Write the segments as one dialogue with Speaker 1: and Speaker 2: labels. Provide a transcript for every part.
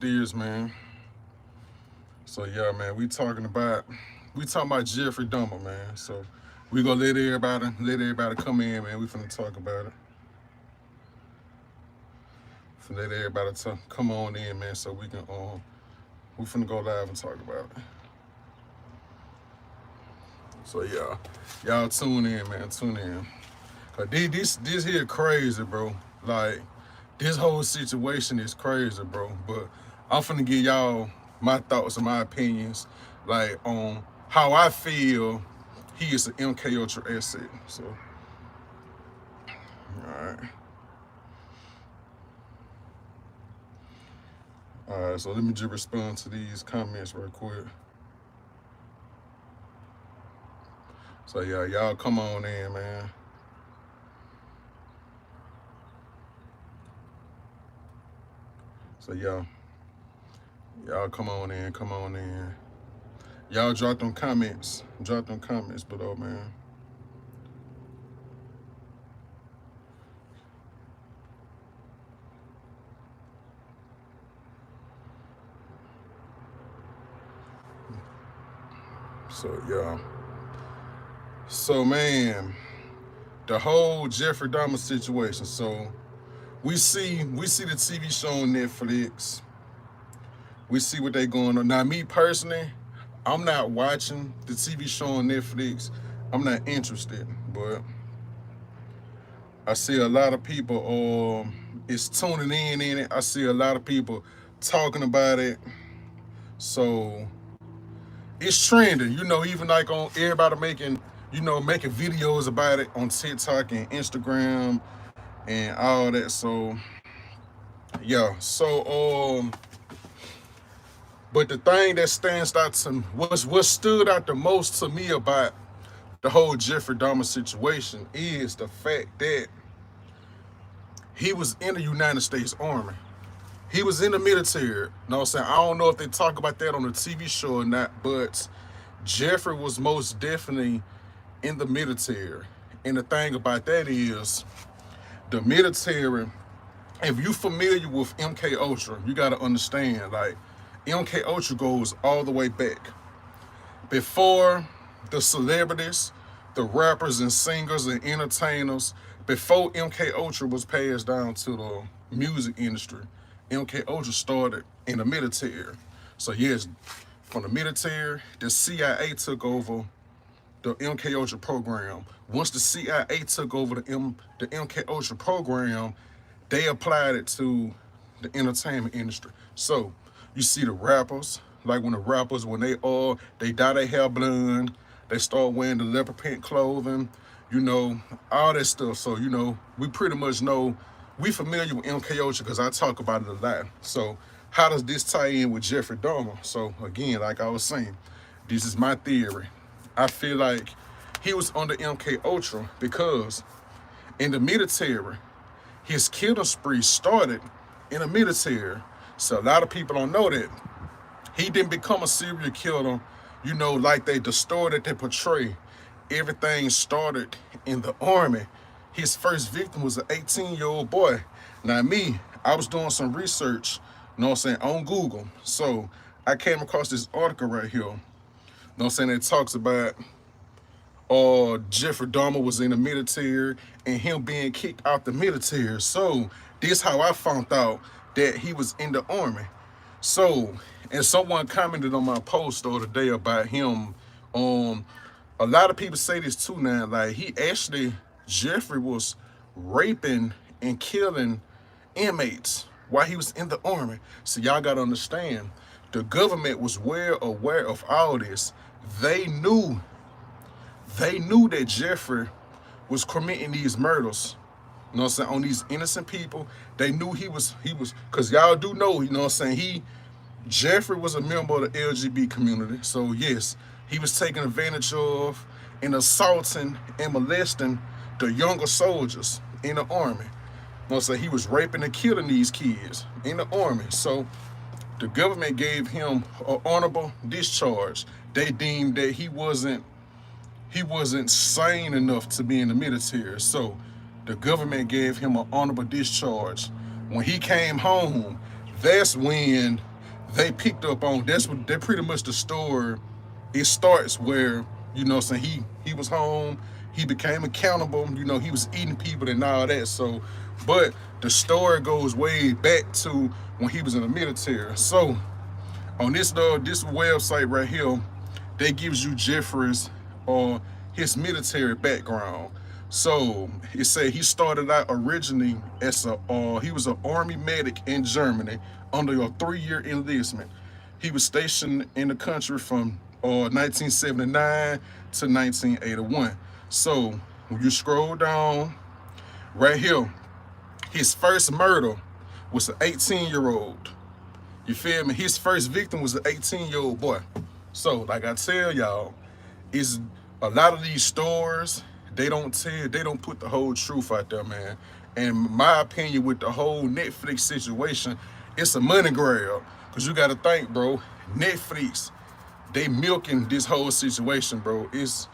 Speaker 1: Dears, man. So yeah, man, we talking about Jeffrey Dahmer, man. So we gonna let everybody come in, man. We finna talk about it. Finna let everybody come on in, man. So we finna go live and talk about it. So yeah, y'all tune in, man. Tune in. Cause this here crazy, bro. Like this whole situation is crazy, bro. But I'm finna give y'all my thoughts and my opinions, like on how I feel he is an MK Ultra asset. So, all right. So let me just respond to these comments real quick. So yeah, y'all come on in, man. So y'all come on in. Y'all drop them comments below, man. So yeah. So man, the whole Jeffrey Dahmer situation. So we see the TV show on Netflix. We see what they going on. Now me personally, I'm not watching the TV show on Netflix. I'm not interested, but I see a lot of people is tuning in it. I see a lot of people talking about it. So it's trending, even like on everybody making videos about it on TikTok and Instagram and all that. So yeah. But the thing that stands out to me, what stood out the most to me about the whole Jeffrey Dahmer situation is the fact that he was in the United States Army. He was in the military. You know what I'm saying? I don't know if they talk about that on the TV show or not, but Jeffrey was most definitely in the military. And the thing about that is the military, if you familiar with MK Ultra, you gotta understand, like, MK Ultra goes all the way back. Before the celebrities, the rappers and singers and entertainers, before MK Ultra was passed down to the music industry, MK Ultra started in the military. So yes, from the military, the CIA took over the MK Ultra program. Once the CIA took over the MK Ultra program, they applied it to the entertainment industry. So you see the rappers, like when the rappers, when they dye their hair blonde, they start wearing the leopard print clothing, you know, all that stuff. So, we pretty much know, we familiar with MK Ultra because I talk about it a lot. So how does this tie in with Jeffrey Dahmer? So again, like I was saying, this is my theory. I feel like he was under MK Ultra because in the military, his killing spree started in the military. So a lot of people don't know that. He didn't become a serial killer, like the story that they portray. Everything started in the army. His first victim was an 18-year-old boy. Now me, I was doing some research, on Google. So I came across this article right here, that talks about Jeffrey Dahmer was in the military and him being kicked out the military. So this how I found out that he was in the army. So, and someone commented on my post the other day about him. A lot of people say this too now. Like Jeffrey was raping and killing inmates while he was in the army. So y'all gotta understand, the government was well aware of all this. They knew that Jeffrey was committing these murders, on these innocent people. They knew he was, because y'all do know, Jeffrey was a member of the LGBT community. So yes, he was taking advantage of and assaulting and molesting the younger soldiers in the army. He was raping and killing these kids in the army. So the government gave him an honorable discharge. They deemed that he wasn't sane enough to be in the military. So the government gave him an honorable discharge. When he came home, that's when they picked up on. That's what they pretty much the story. It starts where, you know what I'm saying, he was home, he became accountable, you know, he was eating people and all that. So, but the story goes way back to when he was in the military. So on this website right here, they gives you Jeffrey's his military background. So it said he started out originally as he was an army medic in Germany under a 3-year enlistment. He was stationed in the country from 1979 to 1981. So when you scroll down right here, his first murder was an 18-year-old. You feel me? His first victim was an 18-year-old boy. So, like I tell y'all, is a lot of these stores, they don't put the whole truth out there, man. And my opinion with the whole Netflix situation, it's a money grab. Cause you gotta think, bro, Netflix, they milking this whole situation, bro. It's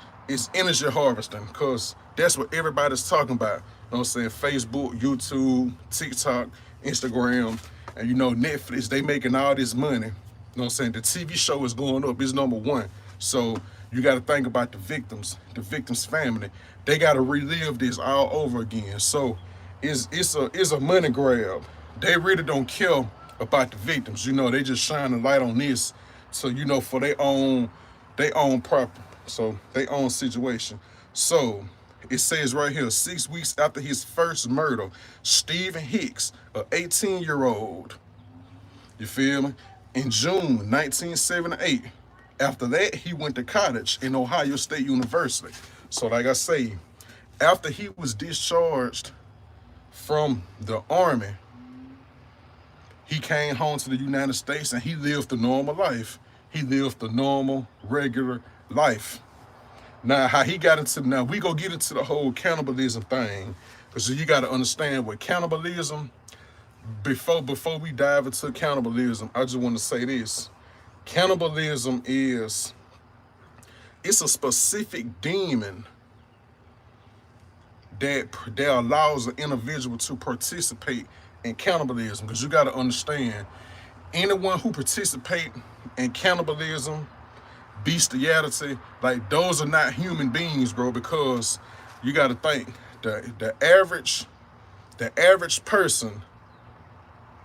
Speaker 1: energy harvesting, cause that's what everybody's talking about. You know what I'm saying? Facebook, YouTube, TikTok, Instagram, and you know, Netflix, they making all this money. You know what I'm saying? The TV show is going up, it's #1. So you got to think about the victims' family. They got to relive this all over again. So it's a money grab. They really don't care about the victims. You know, they just shine a light on this. So, you know, for their own property. So their own situation. So it says right here, 6 weeks after his first murder, Stephen Hicks, an 18-year-old, you feel me? In June 1978. After that, he went to college in Ohio State University. So like I say, after he was discharged from the Army, he came home to the United States and he lived a normal life. He lived a normal, regular life. Now, how he got into, now we go get into the whole cannibalism thing, because you got to understand what cannibalism, before we dive into cannibalism, I just want to say this. Cannibalism it's a specific demon that allows an individual to participate in cannibalism. Because you got to understand, anyone who participate in cannibalism, bestiality, like those are not human beings, bro. Because you got to think, the average person,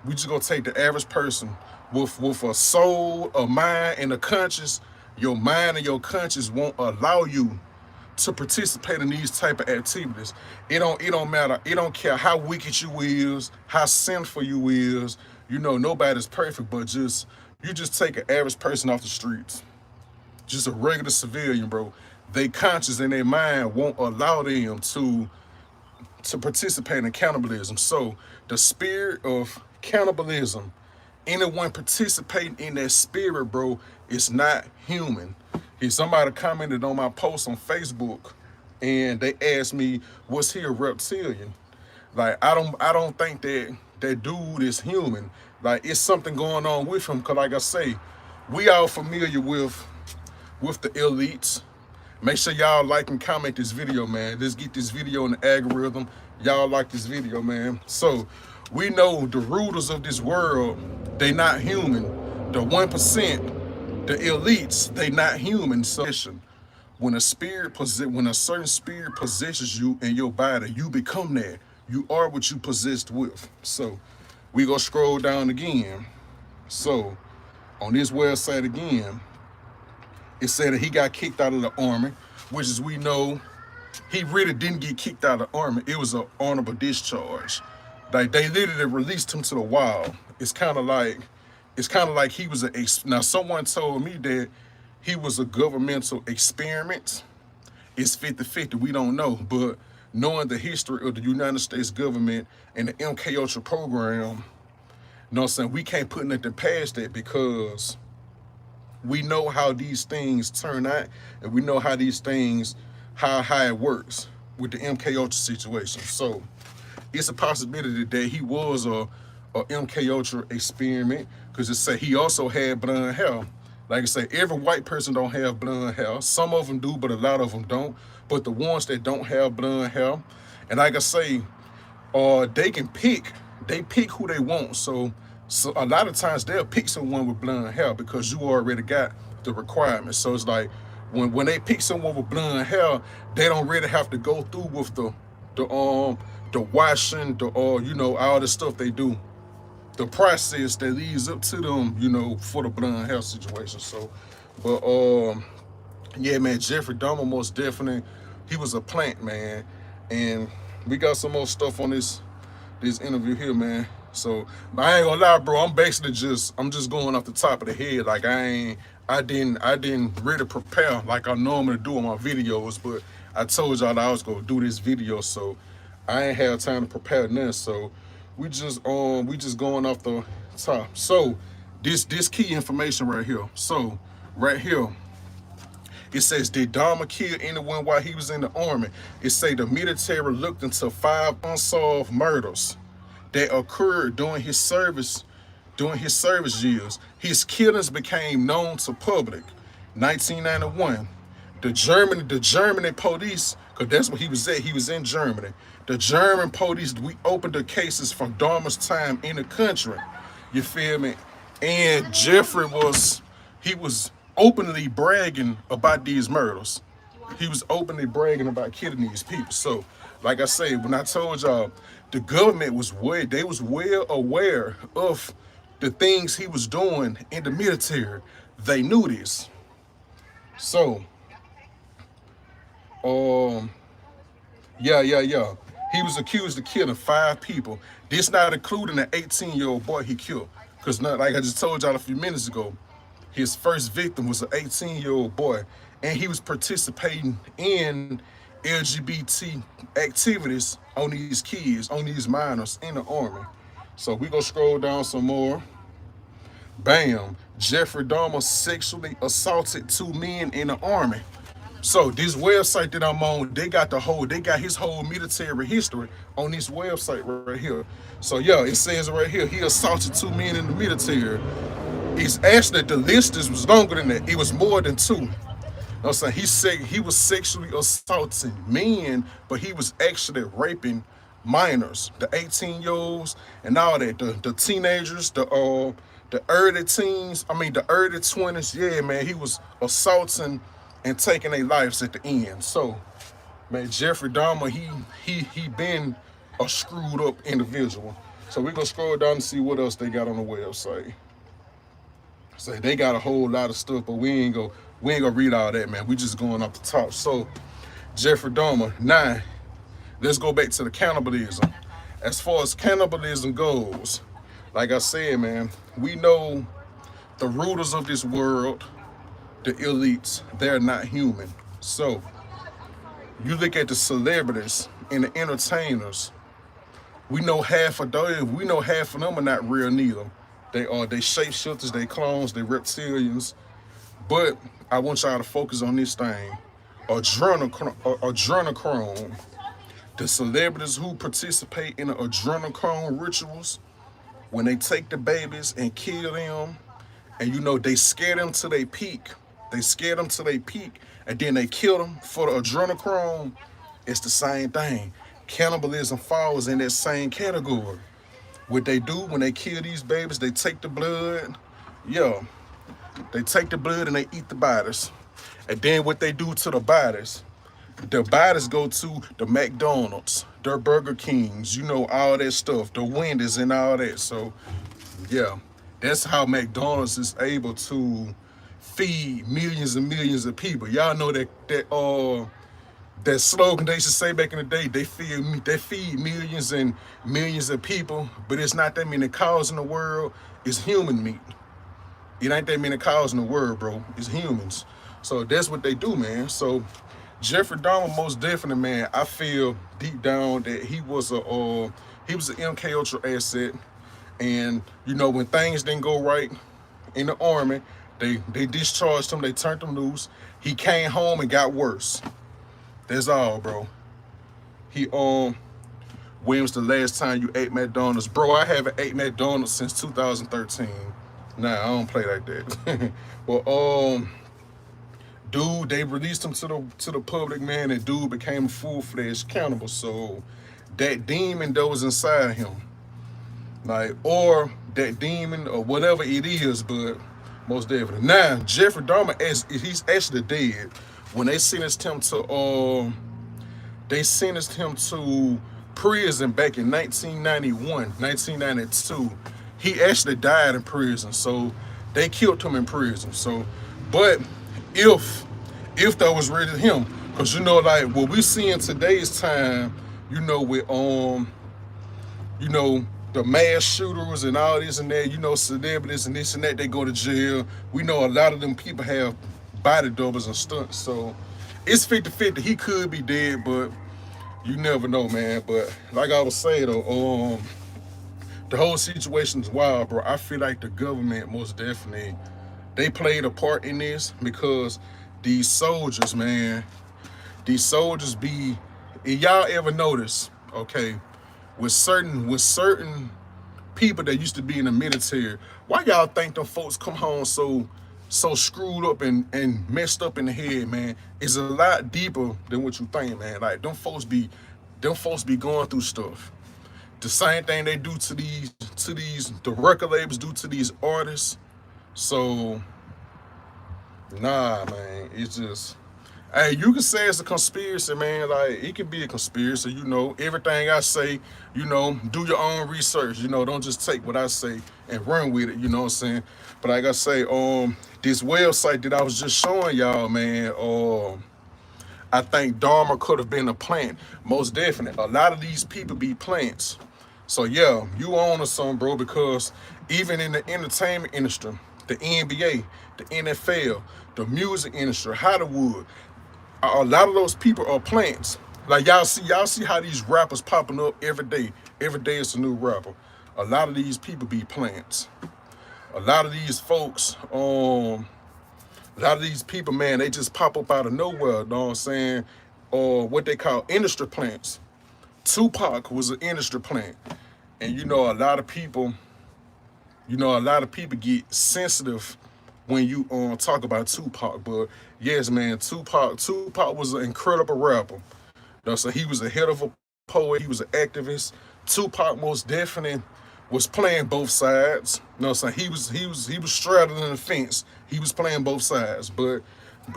Speaker 1: we just gonna take the average person with a soul, a mind, and a conscience. Your mind and your conscience won't allow you to participate in these type of activities. It don't matter. It don't care how wicked you is, how sinful you is. You know, nobody's perfect, but you just take an average person off the streets, just a regular civilian, bro. They conscience and their mind won't allow them to participate in cannibalism. So the spirit of cannibalism, anyone participating in that spirit, bro, is not human. Somebody commented on my post on Facebook and they asked me, was he a reptilian? Like, I don't think that dude is human. Like, it's something going on with him. Cause like I say, we all familiar with the elites. Make sure y'all like and comment this video, man. Let's get this video in the algorithm. Y'all like this video, man. So we know the rulers of this world, they not human. The 1%, the elites, they not human. So when a certain spirit possesses you in your body, you become that. You are what you possessed with. So we go scroll down again. So on this website again, it said that he got kicked out of the Army, which is, we know, he really didn't get kicked out of the Army. It was an honorable discharge. Like, they literally released him to the wild. It's kind of like he was now someone told me that he was a governmental experiment. It's 50-50, we don't know. But knowing the history of the United States government and the MK Ultra program, you know what I'm saying, we can't put nothing past that, because we know how these things turn out, and we know how these things, how it works with the MK Ultra situation. So it's a possibility that he was a MK Ultra experiment, because it say he also had blonde hair. Like I say, every white person don't have blonde hair. Some of them do, but a lot of them don't. But the ones that don't have blonde hair, and like I say, they pick who they want. So So a lot of times they'll pick someone with blonde hair because you already got the requirements. So it's like when they pick someone with blonde hair, they don't really have to go through with the washing, the you know, all the stuff they do, the process that leads up to them, you know, for the blonde hair situation. So, but yeah, man, Jeffrey Dahmer most definitely, he was a plant, man, and we got some more stuff on this interview here, man. So, but I ain't gonna lie, bro. I'm just going off the top of the head. Like I didn't really prepare like I normally do on my videos. But I told y'all that I was gonna do this video, so I ain't had time to prepare nothing. So we just going off the top. So this key information right here. So right here. It says, did Dahmer kill anyone while he was in the army? It say the military looked into 5 unsolved murders that occurred during his service years. His killings became known to public. 1991, the German police, because that's where he was at. He was in Germany. The German police, we opened the cases from Dahmer's time in the country. You feel me? And Jeffrey he was openly bragging about these murders. He was openly bragging about killing these people. So, like I say, when I told y'all, the government was well aware of the things he was doing in the military. They knew this. So, yeah. He was accused of killing 5 people. This not including the 18-year-old boy he killed. Because like I just told y'all a few minutes ago, his first victim was an 18-year-old boy, and he was participating in LGBT activities on these kids, on these minors in the army. So we gonna scroll down some more. Bam. Jeffrey Dahmer sexually assaulted 2 men in the army. So this website that I'm on, they got his whole military history on this website right here. So yeah, it says right here, he assaulted 2 men in the military. It's actually, the list was longer than that. It was more than 2. You know what I'm saying? He was sexually assaulting men, but he was actually raping minors, the 18-year-olds and all that, the teenagers, the early teens, the early 20s. Yeah, man, he was assaulting and taking their lives at the end. So, man, Jeffrey Dahmer, he been a screwed up individual. So we're gonna scroll down and see what else they got on the website. So they got a whole lot of stuff, but we ain't gonna read all that, man. We just going off the top. So Jeffrey Dahmer. Now, let's go back to the cannibalism. As far as cannibalism goes, like I said, man, we know the rulers of this world, the elites, they're not human. So you look at the celebrities and the entertainers, we know half of them are not real neither. They shapeshifters, they clones, they reptilians. But I want y'all to focus on this thing. Adrenochrome. The celebrities who participate in the adrenochrome rituals, when they take the babies and kill them, and you know, they scare them till they peak. And then they kill them for the adrenochrome. It's the same thing. Cannibalism falls in that same category. What they do when they kill these babies, they take the blood. Yeah, they take the blood and they eat the bodies. And then what they do to the bodies go to the McDonald's, the Burger Kings, you know, all that stuff, the Wendy's and all that. So, yeah, that's how McDonald's is able to feed millions and millions of people. Y'all know that slogan they used to say back in the day, they feed millions and millions of people, but it's not that many cows in the world. It's human meat. It ain't that many cows in the world, bro. It's humans. So that's what they do, man. So Jeffrey Dahmer, most definitely, man, I feel deep down that he was an MK Ultra asset. And you know, when things didn't go right in the army, they discharged him, they turned him loose. He came home and got worse. That's all, bro. When was the last time you ate McDonald's? Bro, I haven't ate McDonald's since 2013. Nah, I don't play like that. Well, dude, they released him to the public, man, and dude became a full-fledged cannibal. So that demon that was inside him, like, or that demon or whatever it is, but most definitely. Now, Jeffrey Dahmer, he's actually dead. When they sentenced him to prison back in 1991, 1992. He actually died in prison, so they killed him in prison. So, but if that was really him, because like what we see in today's time, with the mass shooters and all this and that, celebrities and this and that, they go to jail. We know a lot of them people have body doubles and stunts. So it's 50-50. He could be dead, but you never know, man. But like I was saying, though, the whole situation is wild, bro. I feel like the government most definitely, they played a part in this because these soldiers, man, be, and y'all ever notice, okay, with certain people that used to be in the military, why y'all think them folks come home so screwed up and messed up in the head, man? It's a lot deeper than what you think, man. Like them folks be going through stuff. The same thing they do to the record labels do to these artists. So nah, man, it's just, hey, you can say it's a conspiracy, man. Like, it can be a conspiracy, Everything I say, do your own research, Don't just take what I say and run with it, you know what I'm saying? But like I say, this website that I was just showing y'all, man, I think Dahmer could have been a plant. Most definitely. A lot of these people be plants. So yeah, you on to something, bro, because even in the entertainment industry, the NBA, the NFL, the music industry, Hollywood, a lot of those people are plants. Like y'all see how these rappers popping up every day. Every day it's a new rapper. A lot of these people be plants. A lot of these folks, a lot of these people, man, they just pop up out of nowhere, you know what I'm saying? Or what they call industry plants. Tupac was an industry plant. And a lot of people get sensitive when you talk about Tupac. But yes, man, Tupac was an incredible rapper. So he was a hell of a poet. He was an activist. Tupac most definitely was playing both sides. So he was straddling the fence. He was playing both sides. But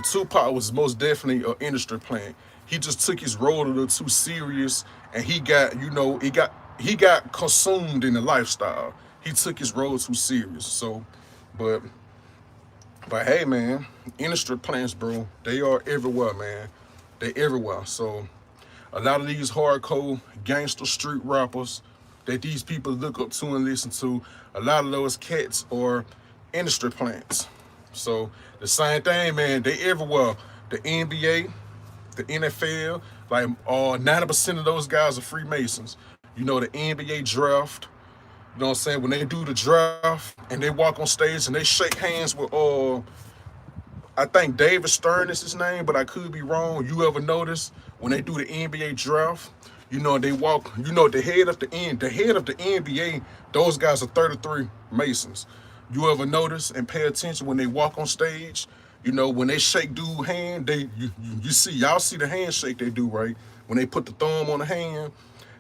Speaker 1: Tupac was most definitely an industry plant. He just took his role a little too serious, and he got consumed in the lifestyle. He took his role too serious. So, but hey, man, industry plants, bro, they are everywhere, man. They everywhere. So a lot of these hardcore gangster street rappers that these people look up to and listen to, a lot of those cats are industry plants. So the same thing, man, they everywhere. The NBA, the NFL, like 90% of those guys are Freemasons. The NBA draft, you know what I'm saying? When they do the draft and they walk on stage and they shake hands with I think David Stern is his name, but I could be wrong. You ever notice when they do the NBA draft, they walk, the head of the NBA, those guys are 33 Masons. You ever notice and pay attention when they walk on stage, when they shake dude's hand, y'all see the handshake they do, right? When they put the thumb on the hand,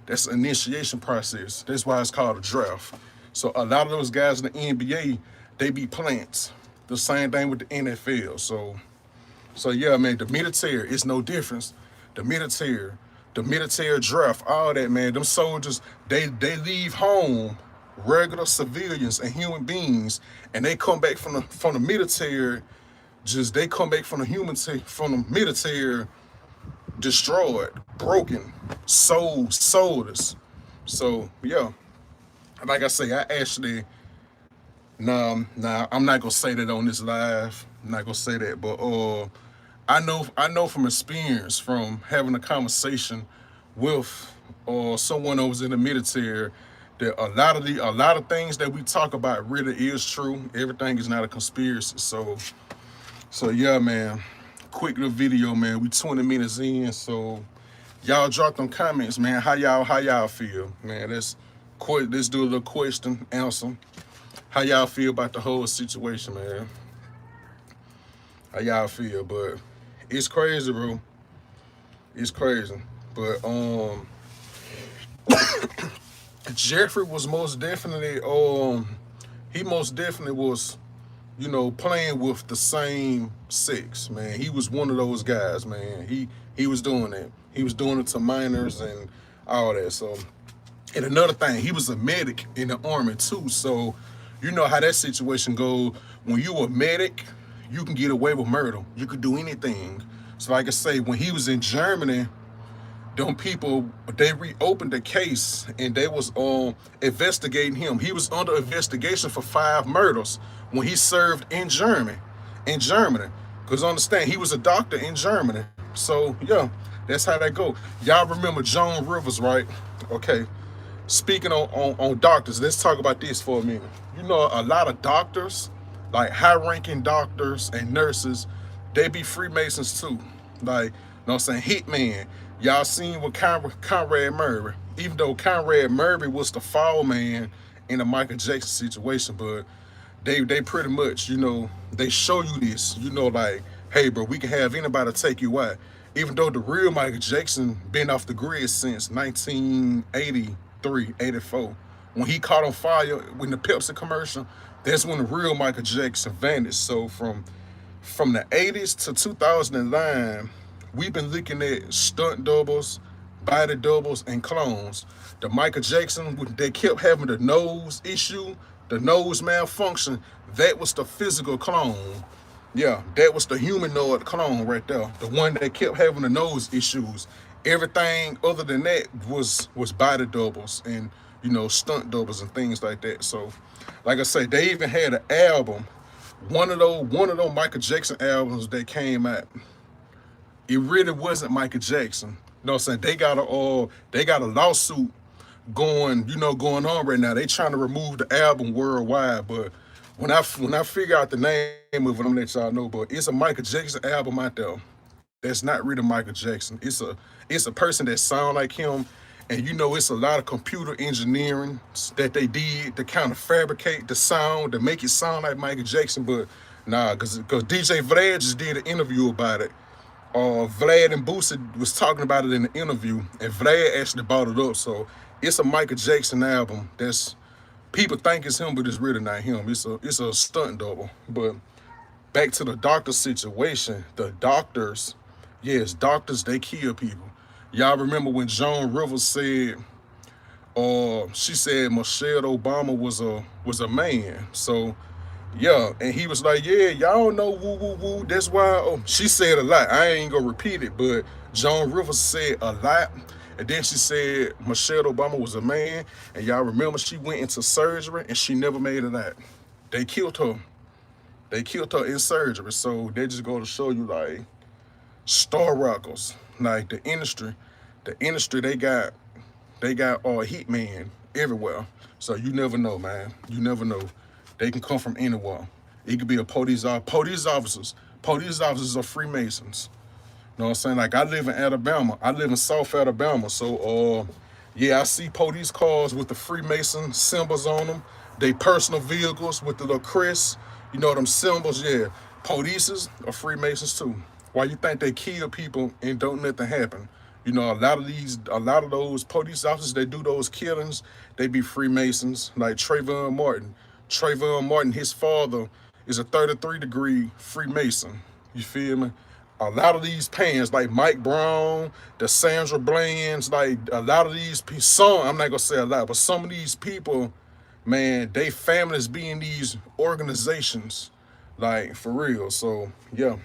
Speaker 1: that's an initiation process. That's why it's called a draft. So a lot of those guys in the NBA, they be plants. The same thing with the NFL. So yeah, man, the military, it's no difference. The military draft, all that, man. Them soldiers, they leave home, regular civilians and human beings, and they come back from the military. They come back from the military, destroyed, broken, soulless. So yeah, like I say, I actually. Nah, I'm not gonna say that on this live. I'm not gonna say that, but I know from experience, from having a conversation with someone who was in the military, that a lot of things that we talk about really is true. Everything is not a conspiracy. So yeah, man. Quick little video, man. We 20 minutes in, so y'all drop them comments, man. How y'all feel, man? Let's do a little question answer. How y'all feel about the whole situation, man? How y'all feel? But it's crazy, bro. It's crazy. But Jeffrey was most definitely he most definitely was, you know, playing with the same sex, man. He was one of those guys, man. He was doing that. He was doing it to minors and all that. So, and another thing, he was a medic in the army too. So, you know how that situation goes. When you a medic, you can get away with murder. You could do anything. So, like I say, when he was in Germany, them people, they reopened the case and they was investigating him. He was under investigation for 5 murders when he served in Germany. Because understand, he was a doctor in Germany. So yeah, that's how that go. Y'all remember Joan Rivers, right? Okay. Speaking on doctors, let's talk about this for a minute. You know, a lot of doctors, like high-ranking doctors and nurses, they be Freemasons too. Like, you know what I'm saying? Hitman. Y'all seen with Conrad Murray. Even though Conrad Murray was the fall man in the Michael Jackson situation, but they pretty much, you know, they show you this, you know, like, hey, bro, we can have anybody take you out. Even though the real Michael Jackson been off the grid since 1983, 84. When he caught on fire with the Pepsi commercial, that's when the real Michael Jackson vanished. So from the 80s to 2009, we've been looking at stunt doubles, body doubles, and clones. The Michael Jackson, they kept having the nose issue, the nose malfunction. That was the physical clone. Yeah, that was the humanoid clone right there. The one that kept having the nose issues. Everything other than that was body doubles and, you know, stunt doubles and things like that. So, like I say, they even had an album. One of those Michael Jackson albums that came out, it really wasn't Michael Jackson. You know what I'm saying? They got a lawsuit going on right now. They trying to remove the album worldwide, but when I figure out the name of it, I'm gonna let y'all know. But it's a Michael Jackson album out there. That's not really Michael Jackson. It's a person that sound like him, and you know it's a lot of computer engineering that they did to kind of fabricate the sound to make it sound like Michael Jackson. But nah, because DJ Vlad just did an interview about it. Vlad and Boosie was talking about it in the interview, and Vlad actually brought it up. So it's a Michael Jackson album that's people think it's him, but it's really not him. It's a stunt double. But back to the doctor situation. The doctors, yes, doctors, they kill people. Y'all remember when Joan Rivers said, she said Michelle Obama was a man. So yeah, and he was like, yeah, y'all know woo woo woo. That's why she said a lot. I ain't gonna repeat it, but Joan Rivers said a lot. And then she said Michelle Obama was a man. And y'all remember she went into surgery and she never made it out. They killed her. They killed her in surgery. So they just go to show you, like, star rockers, like the industry, they got hitman everywhere. So you never know, man. You never know. They can come from anywhere. It could be a police officers. Police officers are Freemasons. You know what I'm saying? Like, I live in Alabama. I live in South Alabama. So, yeah, I see police cars with the Freemason symbols on them. They personal vehicles with the little crest. You know them symbols? Yeah. Polices are Freemasons too. Why you think they kill people and don't nothing happen? You know, a lot of those police officers that do those killings, they be Freemasons, like Trayvon Martin. Trayvon Martin, his father is a 33-degree Freemason. You feel me? A lot of these pans, like Mike Brown, the Sandra Blands, like a lot of these people, I'm not gonna say a lot, but some of these people, man, they families be in these organizations, like, for real. So yeah,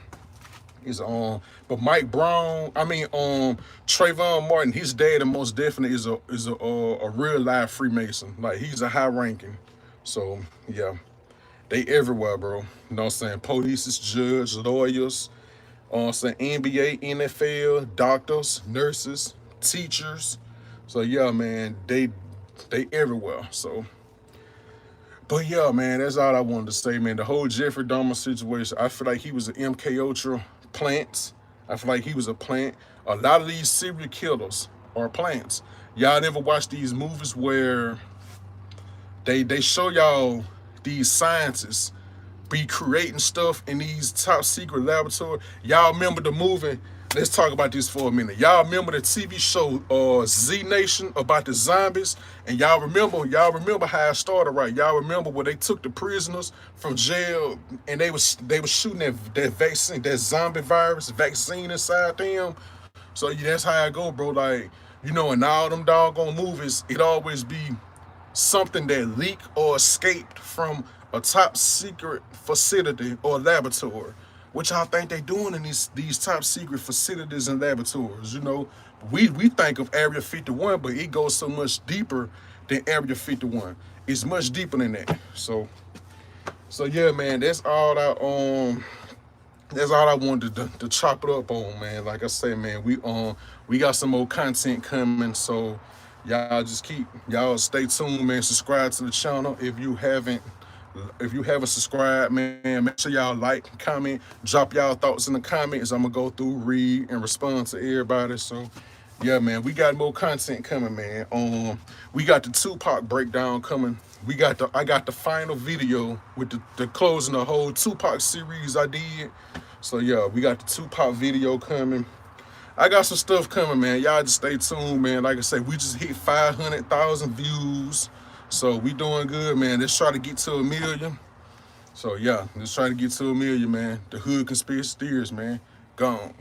Speaker 1: it's but Mike Brown, Trayvon Martin, his dad, and most definitely is a real life Freemason. Like, he's a high ranking. So yeah, they everywhere, bro. You know what I'm saying? Police, judges, lawyers, I'm saying NBA, NFL, doctors, nurses, teachers. So yeah, man, they everywhere. So, but yeah, man, that's all I wanted to say, man. The whole Jeffrey Dahmer situation, I feel like he was an MK Ultra plant. I feel like he was a plant. A lot of these serial killers are plants. Y'all never watch these movies where they show y'all these scientists be creating stuff in these top secret laboratories? Y'all remember the movie let's talk about this for a minute. Y'all remember the TV show Z Nation about the zombies? And y'all remember how it started, right? Y'all remember where they took the prisoners from jail and they was shooting that vaccine, that zombie virus vaccine inside them. So yeah, that's how I go, bro. Like, in all them doggone movies, it always be something that leaked or escaped from a top secret facility or laboratory. Which I think they doing in these top secret facilities and laboratories. We think of Area 51, but it goes so much deeper than Area 51. It's much deeper than that. So yeah, man, that's all I wanted to chop it up on, man. Like I say, man, we got some more content coming, so y'all stay tuned, man. Subscribe to the channel if you haven't subscribed, man. Make sure y'all like, comment, drop y'all thoughts in the comments. I'm gonna go through, read, and respond to everybody. So yeah, man, we got more content coming, man. We got the Tupac breakdown coming. I got the final video with the closing the whole Tupac series I did. So yeah, we got the Tupac video coming. I got some stuff coming, man. Y'all just stay tuned, man. Like I said, we just hit 500,000 views. So we doing good, man. Let's try to get to 1 million. So yeah, let's try to get to 1 million, man. The Hood Conspiracy Theories, man. Gone.